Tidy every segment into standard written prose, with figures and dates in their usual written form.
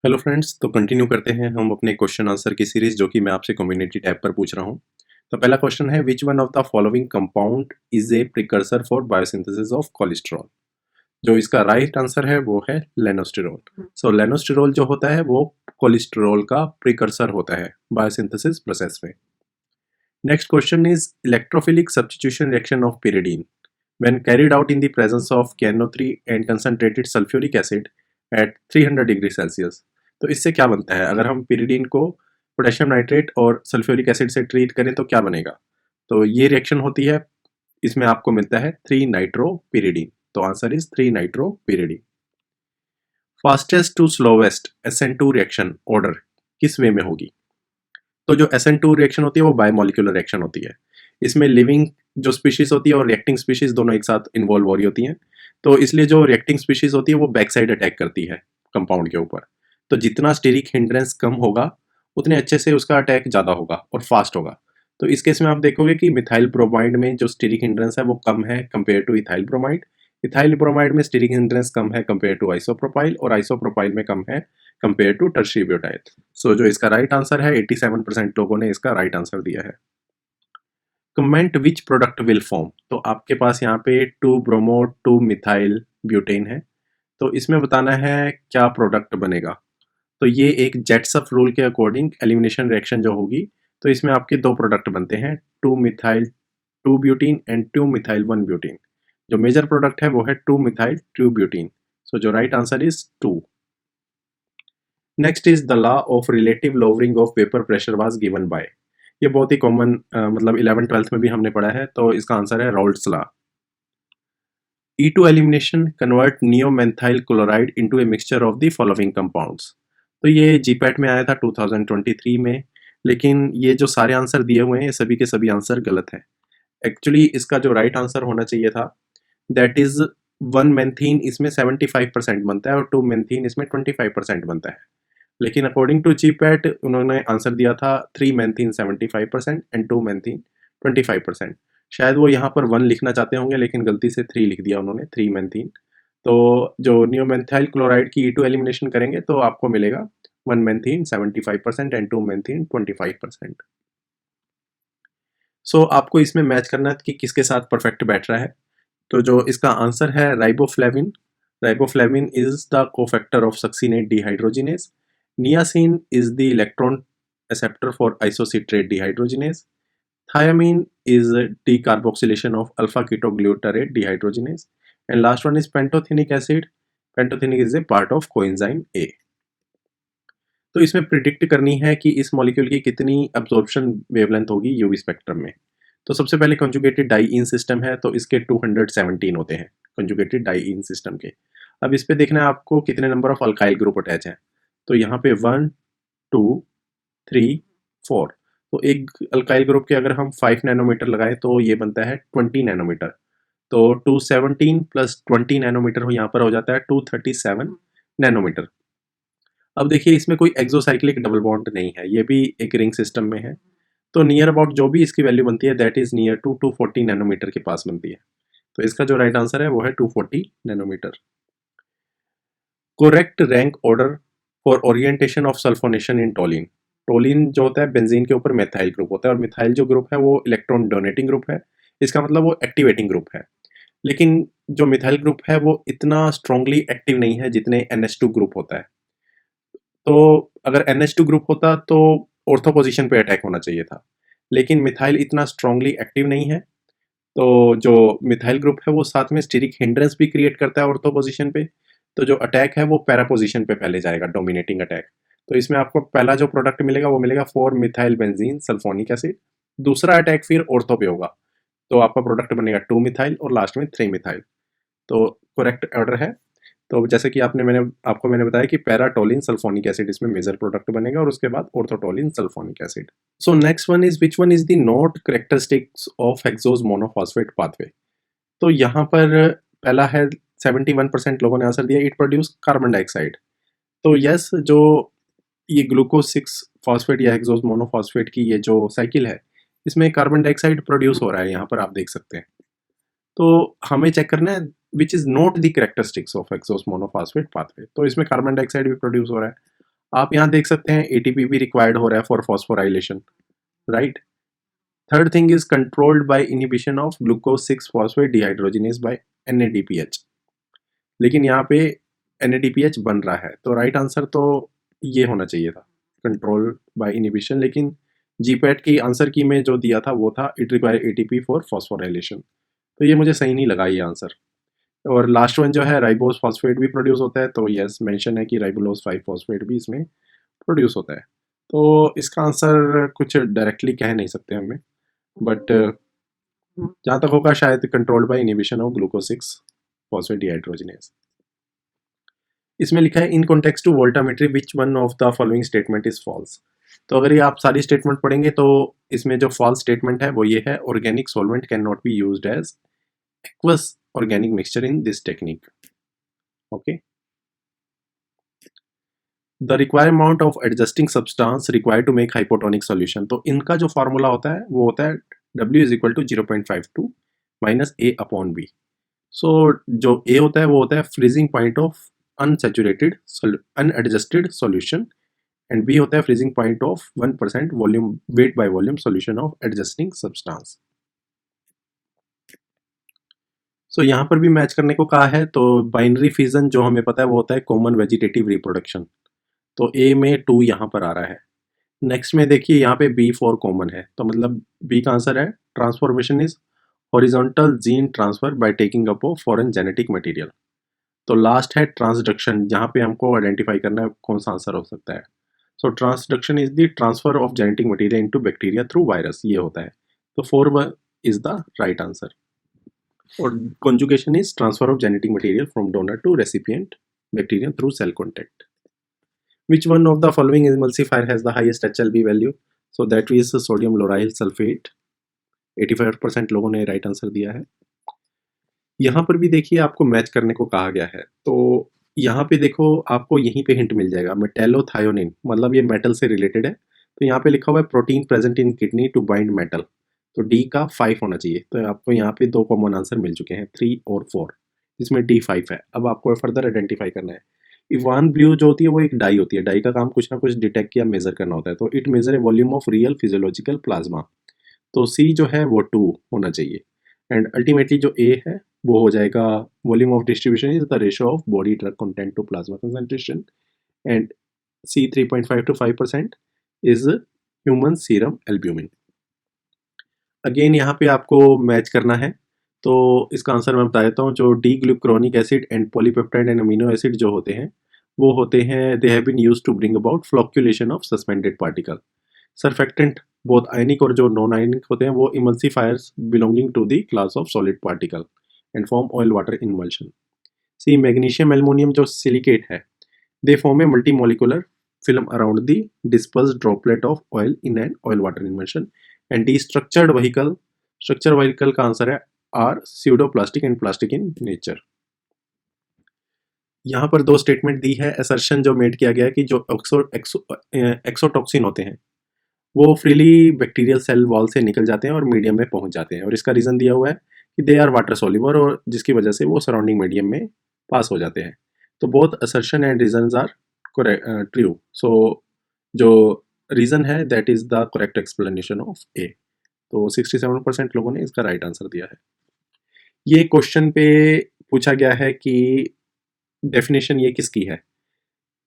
Hello friends, तो continue करते हैं हम अपने क्वेश्चन आंसर की सीरीज जो कि मैं आपसे कम्युनिटी टैब पर पूछ रहा हूँ। तो पहला क्वेश्चन है, विच one of the following compound is a precursor for biosynthesis of cholesterol. जो इसका राइट आंसर है वो है लेनोस्टेरोल। सो लेनोस्टेरोल जो होता है वो कोलेस्ट्रॉल का प्रिकर्सर होता है बायोसिंथेसिस प्रोसेस में। Next question is electrophilic substitution reaction of pyridine when carried out in the presence of KNO3 and concentrated sulfuric acid at 300 degree Celsius. तो इससे क्या बनता है, अगर हम pyridine को पोटेशियम नाइट्रेट और सल्फ्यूरिक एसिड से ट्रीट करें तो क्या बनेगा। तो ये रिएक्शन होती है, इसमें आपको मिलता है 3 नाइट्रोपिरिडीन। तो answer is 3 nitropyridine. Fastest to slowest SN2 reaction order किस वे में होगी। तो जो SN2 रिएक्शन होती है वो बायोमोलिकुलर रिएक्शन होती है। इसमें लिविंग जो स्पीशीज होती है और रिएक्टिंग स्पीशीज दोनों एक साथ इन्वॉल्व हो रही होती हैं। तो इसलिए जो रिएक्टिंग स्पीशीज होती है वो बैक साइड अटैक करती है कंपाउंड के ऊपर। तो जितना स्टेरिक हिंड्रेंस कम होगा उतने अच्छे से उसका अटैक ज़्यादा होगा और फास्ट होगा। तो इस केस में आप देखोगे कि मिथाइल ब्रोमाइड में जो स्टेरिक हिंड्रेंस है वो कम है compare two ethyl bromide. Ethyl bromide में स्टेरिक हिंड्रेंस कम है कंपेयर टू आइसोप्रोपाइल और आइसोप्रोपाइल में कम है कंपेयर टू टर्शियरी ब्यूटाइल। सो जो इसका राइट आंसर है 87% लोगों ने इसका राइट आंसर दिया है। Comment which product will form. तो आपके पास यहाँ पे 2 ब्रोमो 2 मिथाइल ब्यूटेन है। तो इसमें बताना है क्या प्रोडक्ट बनेगा। तो ये एक जेट्सअप रूल के अकॉर्डिंग एलिमिनेशन रिएक्शन जो होगी, तो इसमें आपके 2 प्रोडक्ट बनते हैं, 2 methyl 2 butene and 2 methyl 1 butene. जो मेजर प्रोडक्ट है वो है 2 मिथाइल 2 ब्यूटीन। सो जो right answer is 2। Next is the law of relative lowering of vapour pressure was given by. ये बहुत ही कॉमन मतलब 11th-12th में भी हमने पढ़ा है। तो इसका आंसर है Raoult's law. E2 elimination convert neomenthyl chloride into a mixture of the following compounds. तो ये जीपैट में आया था 2023 में, लेकिन ये जो सारे आंसर दिए हुए हैं ये सभी के सभी आंसर गलत हैं। एक्चुअली इसका जो राइट आंसर होना चाहिए था दैट इज 1 मेंथीन इसमें 75% बनता है और 2 मेंथीन इसमें 25% बनता है। लेकिन अकॉर्डिंग टू जीपैट उन्होंने आंसर दिया था 3 मेंथीन 75% एंड 2 मेंथीन 25%। शायद वो यहाँ पर 1 लिखना चाहते होंगे लेकिन गलती से 3 लिख दिया उन्होंने, 3 मेंथीन। तो जो नियोमेंथाइल क्लोराइड की E2 एलिमिनेशन करेंगे तो आपको मिलेगा 1 मेंथीन 75% एंड 2 मेंथीन 25%। सो आपको इसमें मैच करना है कि किसके साथ परफेक्ट बैठ रहा है। तो जो इसका आंसर है riboflavin. Riboflavin is the cofactor of succinate dehydrogenase. Niacin is the electron acceptor for isocitrate dehydrogenase. Thiamine is decarboxylation of alpha ketoglutarate dehydrogenase. And last one is pantothenic acid. Pantothenic is a part of coenzyme A. तो इसमें predict करनी है कि इस molecule की कितनी absorption wavelength होगी UV spectrum में। तो सबसे पहले कंजुगेटेड डाई-इन सिस्टम है तो इसके 217 होते हैं कंजुगेटेड डाई-इन सिस्टम के। अब इस पे देखना है आपको कितने number of alkyl group attach हैं। तो यहाँ पे 1 2 3 4। तो एक अल्काइल ग्रुप के अगर हम 5 नैनोमीटर लगाएं तो ये बनता है 20 नैनोमीटर। तो 217 प्लस 20 नैनोमीटर हो यहाँ पर हो जाता है 237 नैनोमीटर। अब देखिए इसमें कोई एक्सोसाइक्लिक डबल बॉन्ड नहीं है, ये भी एक रिंग सिस्टम में है। तो नियर अबाउट जो भी इसकी वैल्यू बनती है that is near to 240 nanometre के पास बनती है। तो इसका जो राइट आंसर है वो है 240 nanometre. Correct rank order for orientation of sulphonation in toluene. Toluene जो होता है बेंजीन के ऊपर मिथाइल ग्रुप होता है और मिथाइल जो ग्रुप है वो इलेक्ट्रॉन डोनेटिंग ग्रुप है। इसका मतलब वो एक्टिवेटिंग ग्रुप है। लेकिन जो मिथाइल ग्रुप है वो इतना स्ट्रांगली एक्टिव नहीं है जितने NH2 ग्रुप होता है। तो अगर NH2 ग्रुप होता तो ऑर्थो पोजीशन पे अटैक होना चाहिए था, लेकिन मिथाइल इतना स्ट्रांगली एक्टिव नहीं है। तो जो मिथाइल ग्रुप है वो साथ में स्टेरिक हिंड्रेंस भी क्रिएट करता है ऑर्थो पोजीशन पे। तो जो अटैक है वो पैरा पोजीशन पे पहले जाएगा, डोमिनेटिंग अटैक। तो इसमें आपको पहला जो प्रोडक्ट मिलेगा वो मिलेगा 4 मिथाइल बेंजीन सल्फोनिक एसिड। दूसरा अटैक फिर ऑर्थो पे होगा, तो आपका प्रोडक्ट बनेगा 2 मिथाइल और लास्ट में 3 मिथाइल। तो करेक्ट ऑर्डर है। तो जैसे कि मैंने बताया कि पैराटोलिन सल्फोनिक एसिड इसमें मेजर प्रोडक्ट बनेगा और उसके बाद orthotoluene sulphonic acid. So next one is which one is the not characteristics of hexose monophosphate pathway. तो यहाँ पर पहला है 71% लोगों ने आंसर दिया, इट प्रोड्यूस कार्बन डाइऑक्साइड। तो यस, जो ये ग्लूकोज 6 फॉस्फेट या हेक्सोज मोनोफॉस्फेट की ये जो साइकिल है इसमें कार्बन डाइऑक्साइड प्रोड्यूस हो रहा है, यहाँ पर आप देख सकते हैं। तो हमें चेक करना है which is not the characteristics of hexose monophosphate pathway. तो इसमें कार्बन डाइऑक्साइड भी प्रोड्यूस हो रहा है। आप यहाँ देख सकते हैं एटीपी भी रिक्वायर्ड हो रहा है for phosphorylation, right. Third thing is controlled by inhibition of glucose 6 phosphate dehydrogenase by NADPH, लेकिन यहाँ पे NADPH बन रहा है, तो राइट आंसर तो ये होना चाहिए था, कंट्रोल बाय इनिबिशन। लेकिन जीपैट की आंसर की में जो दिया था वो था it require ATP for phosphorylation, तो ये मुझे सही नहीं लगा ये आंसर। और लास्ट वन जो है राइबोस फॉस्फेट भी प्रोड्यूस होता है, तो यस मेंशन है कि राइबोलोज 5 फॉस्फेट भी इसमें प्रोड्यूस होता है। तो इसका आंसर कुछ डायरेक्टली कह नहीं सकते हमें, बट जहाँ तक होगा शायद controlled by inhibition of glucose 6 phosphate dehydrogenase. इसमें लिखा है in context to voltammetry which one of the following statement is false. तो अगर ये आप सारी स्टेटमेंट पढ़ेंगे तो इसमें जो फॉल्स स्टेटमेंट है वो ये है, organic solvent can not be used as aqueous organic mixture in this technique. Okay. The required amount of adjusting substance required to make hypotonic solution. तो इनका जो फॉर्मूला होता है वो होता है W is equal to 0.52 minus A upon B. So जो A होता है वो होता है freezing point of unsaturated unadjusted solution and B होता है freezing point of 1% volume weight by volume solution of adjusting substance. सो यहाँ पर भी मैच करने को कहा है, तो बाइनरी फिजन जो हमें पता है वो होता है कॉमन वेजिटेटिव रिप्रोडक्शन, तो ए में 2 यहाँ पर आ रहा है। नेक्स्ट में देखिए यहाँ पे B4 कॉमन है, तो मतलब बी का आंसर है transformation is horizontal gene transfer by taking up of foreign genetic material. तो लास्ट है ट्रांसडक्शन, जहाँ पे हमको आइडेंटिफाई करना है कौन सा आंसर हो सकता है। So transduction is the transfer of genetic material into bacteria through virus, ये होता है। तो 4 इज द राइट आंसर। और conjugation is transfer of genetic material from donor to recipient bacterium through cell contact. Which one of the following emulsifier has the highest HLB value? So that is sodium lauryl sulfate. 85% लोगों ने right answer दिया है। यहाँ पर भी देखिए आपको match करने को कहा गया है, तो यहाँ पे देखो आपको यहीं पे हिंट मिल जाएगा, मेटेलोथायोनिन, मतलब ये मेटल से रिलेटेड है। तो यहाँ पे लिखा हुआ है protein present in kidney to bind metal, तो डी का 5 होना चाहिए। तो आपको यहाँ पे 2 कॉमन आंसर मिल चुके हैं, 3 और 4, जिसमें डी 5 है। अब आपको फर्दर आइडेंटिफाई करना है। इवान ब्लू जो होती है वो एक डाई होती है, डाई का काम कुछ ना कुछ डिटेक्ट या मेजर करना होता है, तो it measure a volume of real physiological plasma, तो सी जो है वो 2 होना चाहिए। एंड अल्टीमेटली जो ए है वो हो जाएगा volume of distribution is the ratio of body drug content to plasma concentration, and C 3.5 to 5% is human serum albumin. Again यहाँ पे आपको मैच करना है, तो इसका आंसर मैं बता देता हूँ। जो D glucuronic acid and polypeptide and amino acid जो होते हैं वो होते हैं, they have been used to bring about flocculation of suspended particle. Surfactant both ionic और जो नॉन आयनिक होते हैं वो emulsifiers belonging to the class of solid particle and form oil water emulsion. C magnesium aluminium जो silicate है, they form a multi molecular film around the dispersed droplet of oil in an oil water emulsion, and the structured vehicle का answer है are pseudoplastic and plastic in nature। यहाँ पर 2 statement दी है, assertion जो made किया गया है कि जो एक्सोटॉक्सिन होते हैं वो फ्रीली बैक्टीरियल सेल वॉल से निकल जाते हैं और मीडियम में पहुंच जाते हैं, और इसका रीज़न दिया हुआ है कि दे आर वाटर सोल्यूबल, और जिसकी वजह से वो सराउंडिंग मीडियम में पास हो जाते हैं। तो both assertion and reasons are true, so जो रीज़न है that is the correct explanation of A. तो 67% लोगों ने इसका राइट आंसर दिया है। ये क्वेश्चन पे पूछा गया है कि डेफिनेशन ये किसकी है,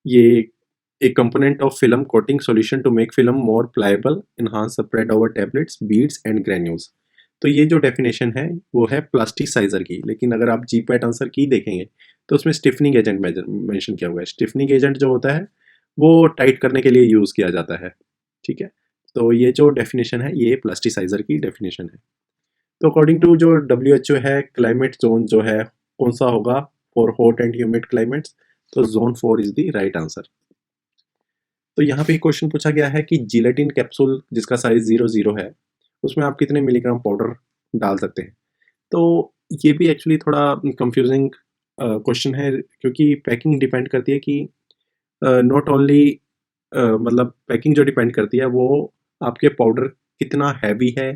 ये a component of film coating solution to make film more pliable enhance spread over tablets beads and granules. तो ये जो डेफिनेशन है वो है प्लास्टिसाइजर की, लेकिन अगर आप जीपैट आंसर की देखेंगे तो उसमें स्टिफनिंग एजेंट मेंशन किया हुआ है। स्टिफनिंग एजेंट जो होता है वो टाइट करने के लिए यूज़ किया जाता है, ठीक है। तो ये जो डेफिनेशन है ये प्लास्टिसाइजर की डेफिनेशन है। तो अकॉर्डिंग टू जो WHO है, क्लाइमेट जोन जो है कौन सा होगा for hot and humid climates, तो zone 4 is the right answer. तो यहाँ पे क्वेश्चन पूछा गया है कि जिलेटिन कैप्सूल जिसका साइज 0.0 है उसमें आप कितने मिलीग्राम पाउडर डाल सकते हैं। तो ये भी एक्चुअली थोड़ा कंफ्यूजिंग क्वेश्चन है, क्योंकि पैकिंग डिपेंड करती है कि नॉट ओनली मतलब पैकिंग जो डिपेंड करती है वो आपके पाउडर कितना हैवी है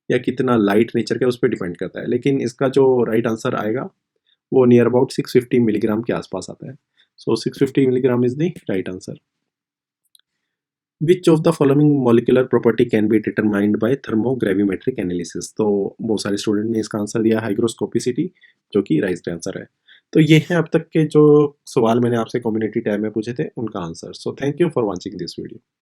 या कितना लाइट नेचर का, उस पर डिपेंड करता है। लेकिन इसका जो राइट आंसर आएगा वो नियर अबाउट 650 मिलीग्राम के आसपास आता है। So 650 milligram is the right answer. Which of the following molecular property can be determined by thermogravimetric analysis. तो बहुत सारे स्टूडेंट ने इसका आंसर दिया हाइग्रोस्कोपिसिटी, जो कि राइट आंसर है। तो ये हैं अब तक के जो सवाल मैंने आपसे कम्युनिटी टैब में पूछे थे उनका answer. So thank you for watching this video.